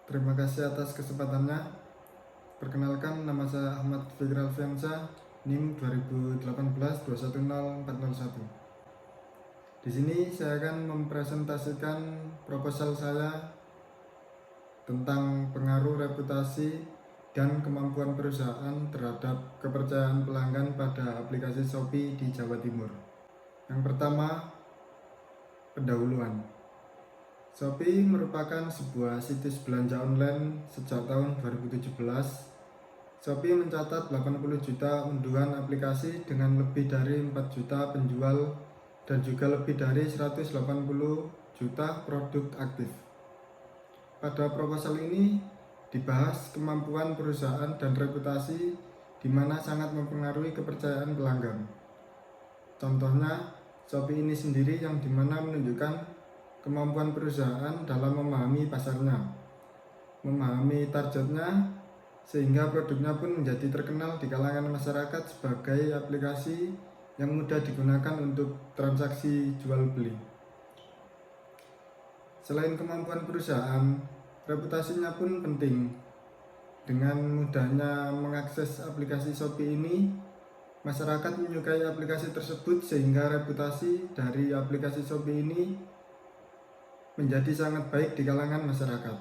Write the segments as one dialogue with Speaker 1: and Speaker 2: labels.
Speaker 1: Terima kasih atas kesempatannya. Perkenalkan, nama saya Ahmad Fikri Alfiansyah, NIM 2018-210-401. Di sini saya akan mempresentasikan proposal saya tentang pengaruh reputasi dan kemampuan perusahaan terhadap kepercayaan pelanggan pada aplikasi Shopee di Jawa Timur. Yang pertama, pendahuluan. Shopee merupakan sebuah situs belanja online sejak tahun 2017. Shopee mencatat 80 juta unduhan aplikasi dengan lebih dari 4 juta penjual dan juga lebih dari 180 juta produk aktif. Pada proposal ini dibahas kemampuan perusahaan dan reputasi di mana sangat mempengaruhi kepercayaan pelanggan. Contohnya, Shopee ini sendiri yang dimana menunjukkan kemampuan perusahaan dalam memahami pasarnya, memahami targetnya, sehingga produknya pun menjadi terkenal di kalangan masyarakat sebagai aplikasi yang mudah digunakan untuk transaksi jual beli. Selain kemampuan perusahaan, reputasinya pun penting. Dengan mudahnya mengakses aplikasi Shopee ini, masyarakat menyukai aplikasi tersebut sehingga reputasi dari aplikasi Shopee ini menjadi sangat baik di kalangan masyarakat.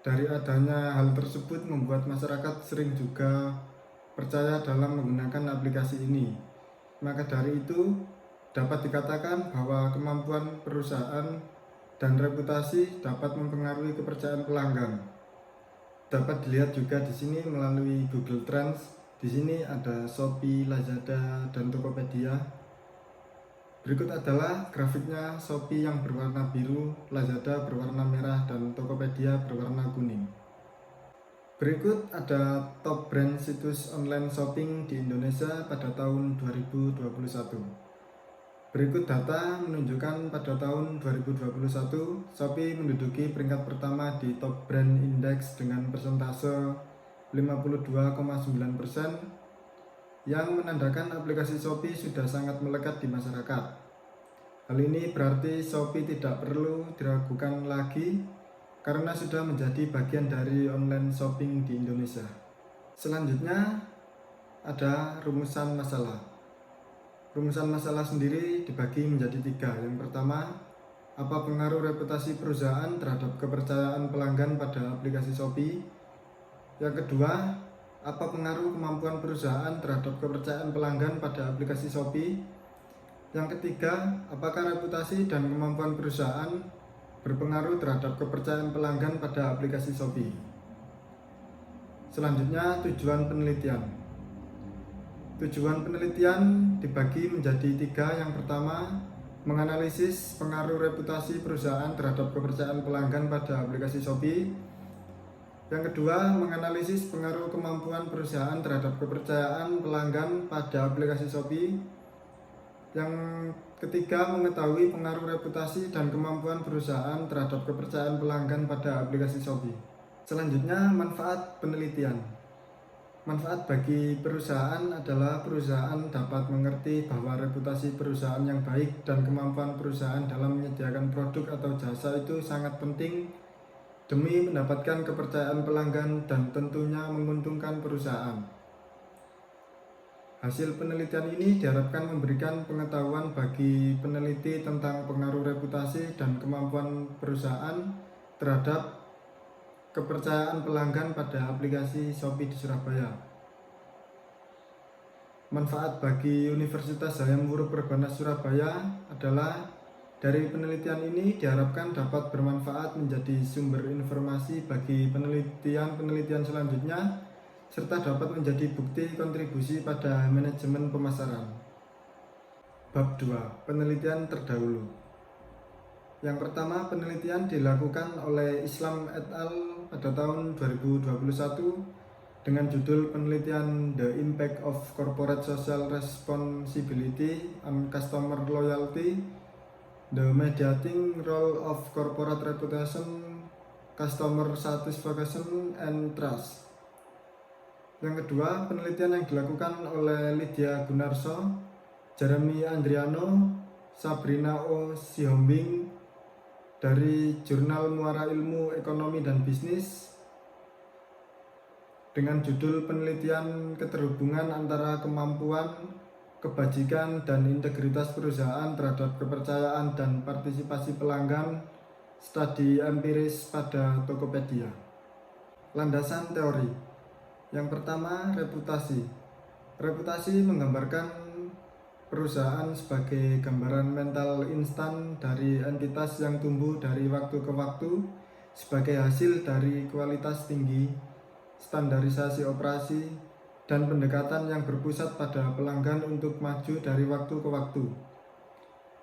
Speaker 1: Dari adanya hal tersebut membuat masyarakat sering juga percaya dalam menggunakan aplikasi ini. Maka dari itu dapat dikatakan bahwa kemampuan perusahaan dan reputasi dapat mempengaruhi kepercayaan pelanggan. Dapat dilihat juga di sini melalui Google Trends. Di sini ada Shopee, Lazada, dan Tokopedia. Berikut adalah grafiknya Shopee yang berwarna biru, Lazada berwarna merah, dan Tokopedia berwarna kuning. Berikut ada top brand situs online shopping di Indonesia pada tahun 2021. Berikut data menunjukkan pada tahun 2021, Shopee menduduki peringkat pertama di top brand index dengan persentase 52,9%, yang menandakan aplikasi Shopee sudah sangat melekat di masyarakat. Hal ini berarti Shopee tidak perlu diragukan lagi karena sudah menjadi bagian dari online shopping di Indonesia. Selanjutnya ada rumusan masalah. Rumusan masalah sendiri dibagi menjadi 3. Yang pertama, apa pengaruh reputasi perusahaan terhadap kepercayaan pelanggan pada aplikasi Shopee? Yang kedua, apa pengaruh kemampuan perusahaan terhadap kepercayaan pelanggan pada aplikasi Shopee? Yang ketiga, apakah reputasi dan kemampuan perusahaan berpengaruh terhadap kepercayaan pelanggan pada aplikasi Shopee? Selanjutnya, tujuan penelitian. Tujuan penelitian dibagi menjadi 3. Yang pertama, menganalisis pengaruh reputasi perusahaan terhadap kepercayaan pelanggan pada aplikasi Shopee. Yang kedua, menganalisis pengaruh kemampuan perusahaan terhadap kepercayaan pelanggan pada aplikasi Shopee. Yang ketiga, mengetahui pengaruh reputasi dan kemampuan perusahaan terhadap kepercayaan pelanggan pada aplikasi Shopee. Selanjutnya, manfaat penelitian. Manfaat bagi perusahaan adalah perusahaan dapat mengerti bahwa reputasi perusahaan yang baik dan kemampuan perusahaan dalam menyediakan produk atau jasa itu sangat penting demi mendapatkan kepercayaan pelanggan dan tentunya menguntungkan perusahaan. Hasil penelitian ini diharapkan memberikan pengetahuan bagi peneliti tentang pengaruh reputasi dan kemampuan perusahaan terhadap kepercayaan pelanggan pada aplikasi Shopee di Surabaya. Manfaat bagi Universitas Hayam Wuruk Perbanas Surabaya adalah dari penelitian ini diharapkan dapat bermanfaat menjadi sumber informasi bagi penelitian selanjutnya, serta dapat menjadi bukti kontribusi pada manajemen pemasaran. Bab 2. Penelitian terdahulu. Yang pertama, penelitian dilakukan oleh Islam et al. Pada tahun 2021 dengan judul penelitian The Impact of Corporate Social Responsibility on Customer Loyalty, The Mediating Role of Corporate Reputation, Customer Satisfaction, and Trust. Yang kedua, penelitian yang dilakukan oleh Lydia Gunarso, Jeremy Andriano, Sabrina O. Sihombing, dari jurnal Muara Ilmu Ekonomi dan Bisnis dengan judul Penelitian Keterhubungan Antara Kemampuan, Kebajikan, dan Integritas Perusahaan Terhadap Kepercayaan dan Partisipasi Pelanggan, Studi Empiris pada Tokopedia. Landasan teori. Yang pertama, reputasi. Reputasi menggambarkan perusahaan sebagai gambaran mental instan dari entitas yang tumbuh dari waktu ke waktu sebagai hasil dari kualitas tinggi, standarisasi operasi, dan pendekatan yang berpusat pada pelanggan untuk maju dari waktu ke waktu.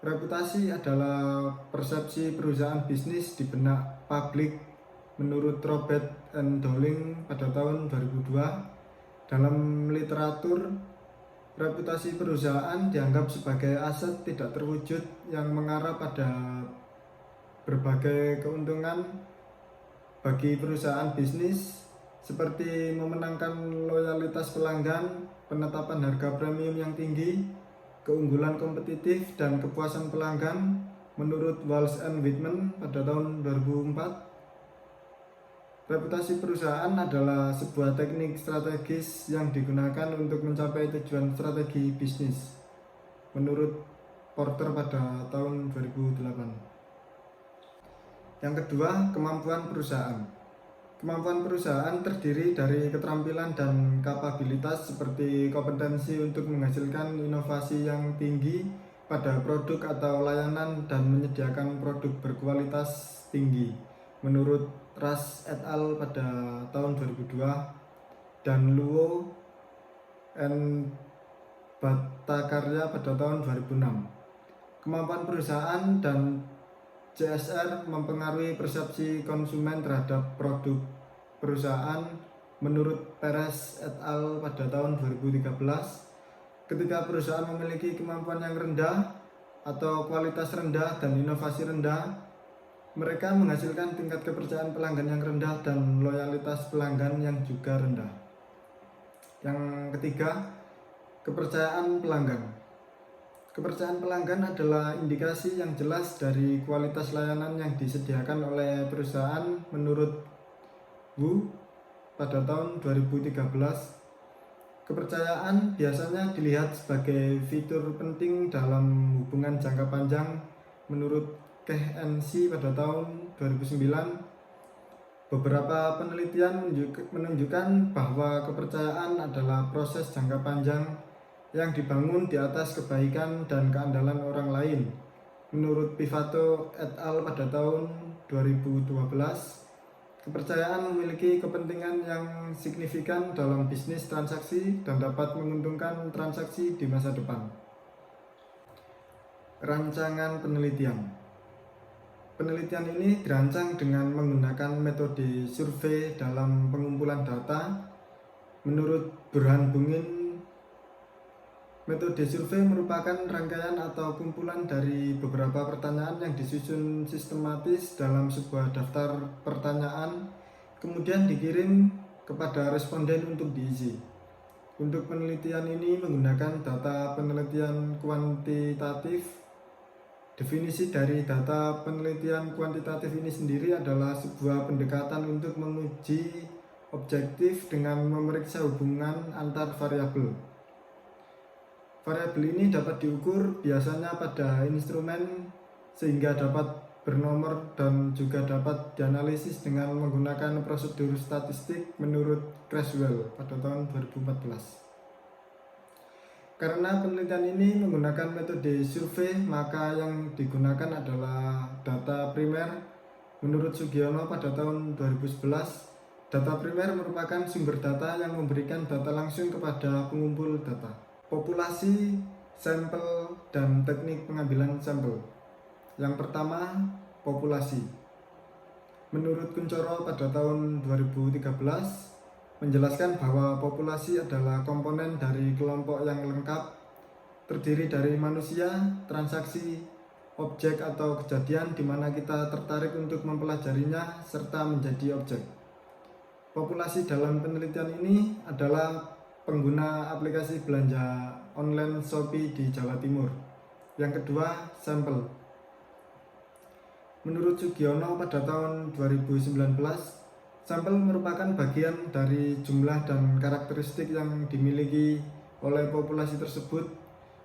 Speaker 1: Reputasi adalah persepsi perusahaan bisnis di benak publik menurut Robert and Dowling pada tahun 2002. Dalam literatur, reputasi perusahaan dianggap sebagai aset tidak terwujud yang mengarah pada berbagai keuntungan bagi perusahaan bisnis seperti memenangkan loyalitas pelanggan, penetapan harga premium yang tinggi, keunggulan kompetitif, dan kepuasan pelanggan menurut Walsh and Whitman pada tahun 2004. Reputasi perusahaan adalah sebuah teknik strategis yang digunakan untuk mencapai tujuan strategi bisnis menurut Porter pada tahun 2008. Yang kedua, kemampuan perusahaan. Kemampuan perusahaan terdiri dari keterampilan dan kapabilitas seperti kompetensi untuk menghasilkan inovasi yang tinggi pada produk atau layanan dan menyediakan produk berkualitas tinggi menurut Rush et al. Pada tahun 2002 dan Luo and Bhattacharya pada tahun 2006. Kemampuan perusahaan dan CSR mempengaruhi persepsi konsumen terhadap produk perusahaan menurut Perez et al. Pada tahun 2013. Ketika perusahaan memiliki kemampuan yang rendah atau kualitas rendah dan inovasi rendah, mereka menghasilkan tingkat kepercayaan pelanggan yang rendah dan loyalitas pelanggan yang juga rendah. Yang ketiga, kepercayaan pelanggan. Kepercayaan pelanggan adalah indikasi yang jelas dari kualitas layanan yang disediakan oleh perusahaan menurut Wu pada tahun 2013. Kepercayaan biasanya dilihat sebagai fitur penting dalam hubungan jangka panjang menurut KNC pada tahun 2009. Beberapa penelitian menunjukkan bahwa kepercayaan adalah proses jangka panjang yang dibangun di atas kebaikan dan keandalan orang lain. Menurut Pivato et al. Pada tahun 2012, kepercayaan memiliki kepentingan yang signifikan dalam bisnis transaksi dan dapat menguntungkan transaksi di masa depan. Rancangan penelitian. Penelitian ini dirancang dengan menggunakan metode survei dalam pengumpulan data. Menurut Burhan Bungin, metode survei merupakan rangkaian atau kumpulan dari beberapa pertanyaan yang disusun sistematis dalam sebuah daftar pertanyaan, kemudian dikirim kepada responden untuk diisi. Untuk penelitian ini menggunakan data penelitian kuantitatif. Definisi dari data penelitian kuantitatif ini sendiri adalah sebuah pendekatan untuk menguji objektif dengan memeriksa hubungan antar variabel. Variabel ini dapat diukur biasanya pada instrumen sehingga dapat bernomor dan juga dapat dianalisis dengan menggunakan prosedur statistik menurut Creswell pada tahun 2014. Karena penelitian ini menggunakan metode survei, maka yang digunakan adalah data primer. Menurut Sugiono pada tahun 2011, data primer merupakan sumber data yang memberikan data langsung kepada pengumpul data. Populasi, sampel, dan teknik pengambilan sampel. Yang pertama, populasi. Menurut Kuncoro pada tahun 2013, menjelaskan bahwa populasi adalah komponen dari kelompok yang lengkap, terdiri dari manusia, transaksi, objek atau kejadian di mana kita tertarik untuk mempelajarinya serta menjadi objek. Populasi dalam penelitian ini adalah pengguna aplikasi belanja online Shopee di Jawa Timur. Yang kedua, sampel. Menurut Sugiono pada tahun 2019, sampel merupakan bagian dari jumlah dan karakteristik yang dimiliki oleh populasi tersebut.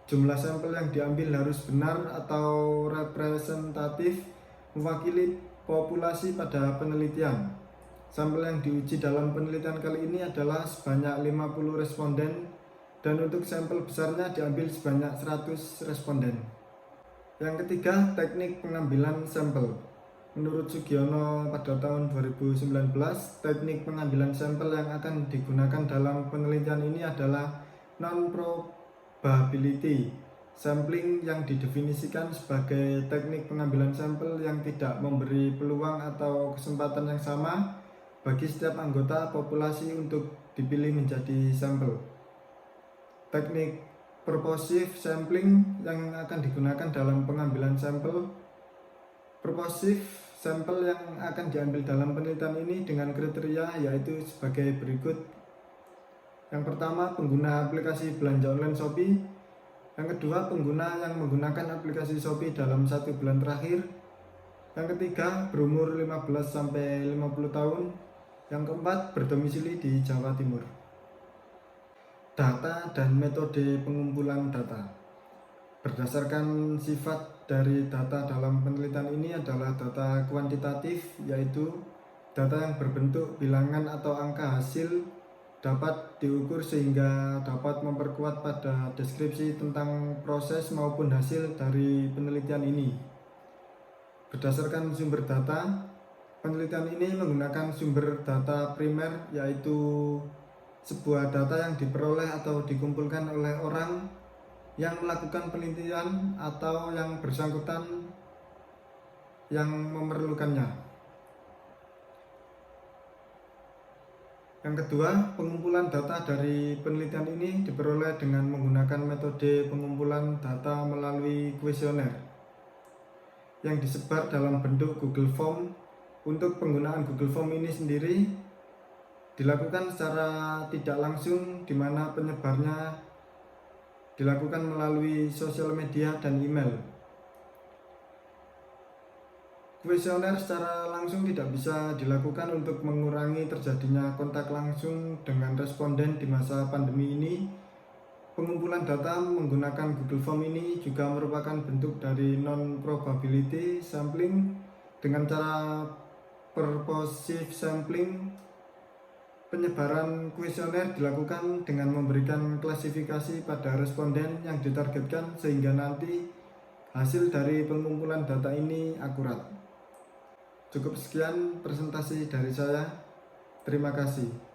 Speaker 1: Jumlah sampel yang diambil harus benar atau representatif mewakili populasi pada penelitian. Sampel yang diuji dalam penelitian kali ini adalah sebanyak 50 responden dan untuk sampel besarnya diambil sebanyak 100 responden. Yang ketiga, teknik pengambilan sampel. Menurut Sugiono pada tahun 2019, teknik pengambilan sampel yang akan digunakan dalam penelitian ini adalah non-probability sampling yang didefinisikan sebagai teknik pengambilan sampel yang tidak memberi peluang atau kesempatan yang sama bagi setiap anggota populasi untuk dipilih menjadi sampel. Teknik purposive sampling yang akan digunakan dalam pengambilan sampel. Purposive sampel yang akan diambil dalam penelitian ini dengan kriteria yaitu sebagai berikut. Yang pertama, pengguna aplikasi belanja online Shopee. Yang kedua, pengguna yang menggunakan aplikasi Shopee dalam 1 bulan terakhir. Yang ketiga, berumur 15-50 tahun. Yang keempat, berdomisili di Jawa Timur. Data dan metode pengumpulan data. Berdasarkan sifat dari data dalam penelitian ini adalah data kuantitatif, yaitu data yang berbentuk bilangan atau angka hasil dapat diukur sehingga dapat memperkuat pada deskripsi tentang proses maupun hasil dari penelitian ini. Berdasarkan sumber data, penelitian ini menggunakan sumber data primer, yaitu sebuah data yang diperoleh atau dikumpulkan oleh orang yang melakukan penelitian atau yang bersangkutan yang memerlukannya. Yang kedua, pengumpulan data dari penelitian ini diperoleh dengan menggunakan metode pengumpulan data melalui kuesioner yang disebar dalam bentuk Google Form. Untuk penggunaan Google Form ini sendiri dilakukan secara tidak langsung, di mana penyebarnya dilakukan melalui sosial media dan email. Kuesioner secara langsung tidak bisa dilakukan untuk mengurangi terjadinya kontak langsung dengan responden di masa pandemi ini. Pengumpulan data menggunakan Google Form ini juga merupakan bentuk dari non-probability sampling. Dengan cara purposive sampling, penyebaran kuesioner dilakukan dengan memberikan klasifikasi pada responden yang ditargetkan sehingga nanti hasil dari pengumpulan data ini akurat. Cukup sekian presentasi dari saya. Terima kasih.